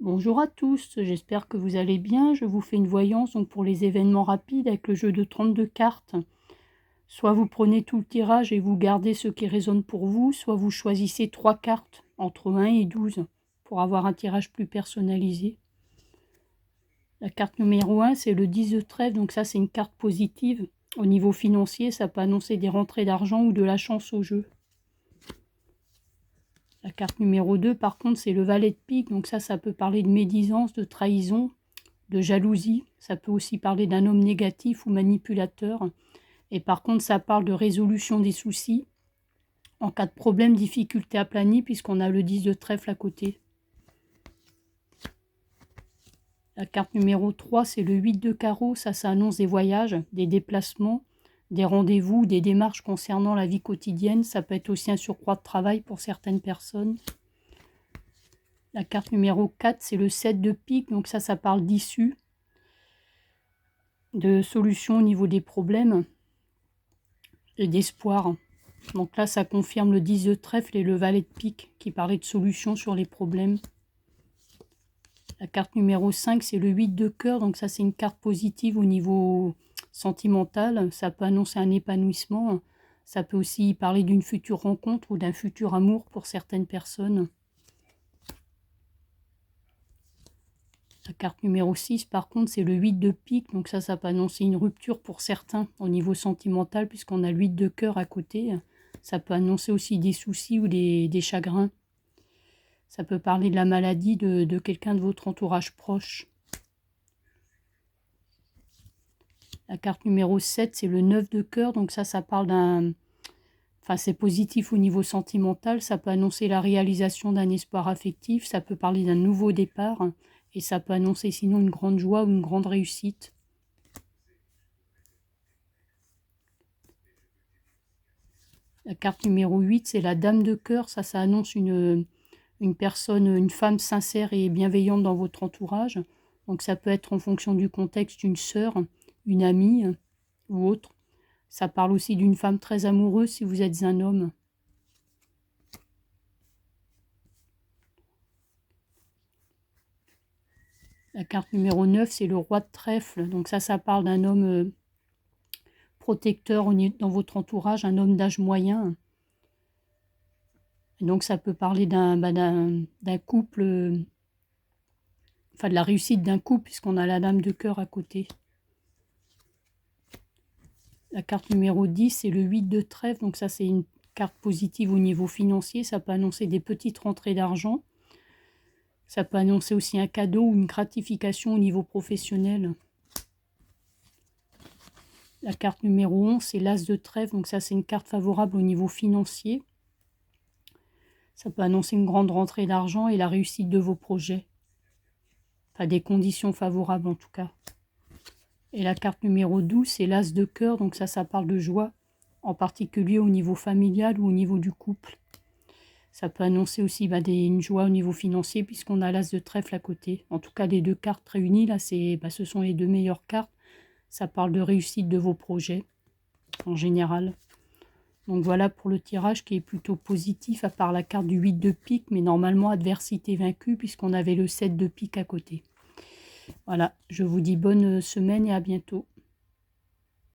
Bonjour à tous, j'espère que vous allez bien. Je vous fais une voyance donc pour les événements rapides avec le jeu de 32 cartes. Soit vous prenez tout le tirage et vous gardez ce qui résonne pour vous, soit vous choisissez 3 cartes entre 1 et 12 pour avoir un tirage plus personnalisé. La carte numéro 1, c'est le 10 de trèfle, donc ça c'est une carte positive. Au niveau financier, ça peut annoncer des rentrées d'argent ou de la chance au jeu. La carte numéro 2, par contre, c'est le valet de pique, donc ça peut parler de médisance, de trahison, de jalousie. Ça peut aussi parler d'un homme négatif ou manipulateur. Et par contre, ça parle de résolution des soucis en cas de problème, difficulté aplanie, puisqu'on a le 10 de trèfle à côté. La carte numéro 3, c'est le 8 de carreau. Ça annonce des voyages, des déplacements, des rendez-vous, des démarches concernant la vie quotidienne. Ça peut être aussi un surcroît de travail pour certaines personnes. La carte numéro 4, c'est le 7 de pique. Donc ça parle d'issue, de solutions au niveau des problèmes et d'espoir. Donc là, ça confirme le 10 de trèfle et le valet de pique qui parlait de solutions sur les problèmes. La carte numéro 5, c'est le 8 de cœur. Donc ça, c'est une carte positive au niveau sentimental. Ça peut annoncer un épanouissement. Ça peut aussi parler d'une future rencontre ou d'un futur amour pour certaines personnes. La carte numéro 6, par contre, c'est le 8 de pique. Donc ça peut annoncer une rupture pour certains au niveau sentimental puisqu'on a le 8 de cœur à côté. Ça peut annoncer aussi des soucis ou des chagrins. Ça peut parler de la maladie de quelqu'un de votre entourage proche. La carte numéro 7, c'est le 9 de cœur. Donc ça parle d'un... Enfin, c'est positif au niveau sentimental. Ça peut annoncer la réalisation d'un espoir affectif. Ça peut parler d'un nouveau départ. Et ça peut annoncer sinon une grande joie ou une grande réussite. La carte numéro 8, c'est la dame de cœur. Ça annonce une personne, une femme sincère et bienveillante dans votre entourage. Donc ça peut être en fonction du contexte une sœur, une amie ou autre. Ça parle aussi d'une femme très amoureuse si vous êtes un homme. La carte numéro 9, c'est le roi de trèfle. Donc ça parle d'un homme protecteur dans votre entourage, un homme d'âge moyen. Et donc ça peut parler d'un couple, enfin de la réussite d'un couple, puisqu'on a la dame de cœur à côté. La carte numéro 10, c'est le 8 de trèfle. Donc ça, c'est une carte positive au niveau financier. Ça peut annoncer des petites rentrées d'argent. Ça peut annoncer aussi un cadeau ou une gratification au niveau professionnel. La carte numéro 11, c'est l'as de trèfle. Donc ça, c'est une carte favorable au niveau financier. Ça peut annoncer une grande rentrée d'argent et la réussite de vos projets. Enfin, des conditions favorables en tout cas. Et la carte numéro 12, c'est l'as de cœur. Donc ça parle de joie, en particulier au niveau familial ou au niveau du couple. Ça peut annoncer aussi une joie au niveau financier puisqu'on a l'as de trèfle à côté. En tout cas, les deux cartes réunies, là, ce sont les deux meilleures cartes. Ça parle de réussite de vos projets, en général. Donc voilà pour le tirage qui est plutôt positif, à part la carte du 8 de pique, mais normalement adversité vaincue puisqu'on avait le 7 de pique à côté. Voilà, je vous dis bonne semaine et à bientôt.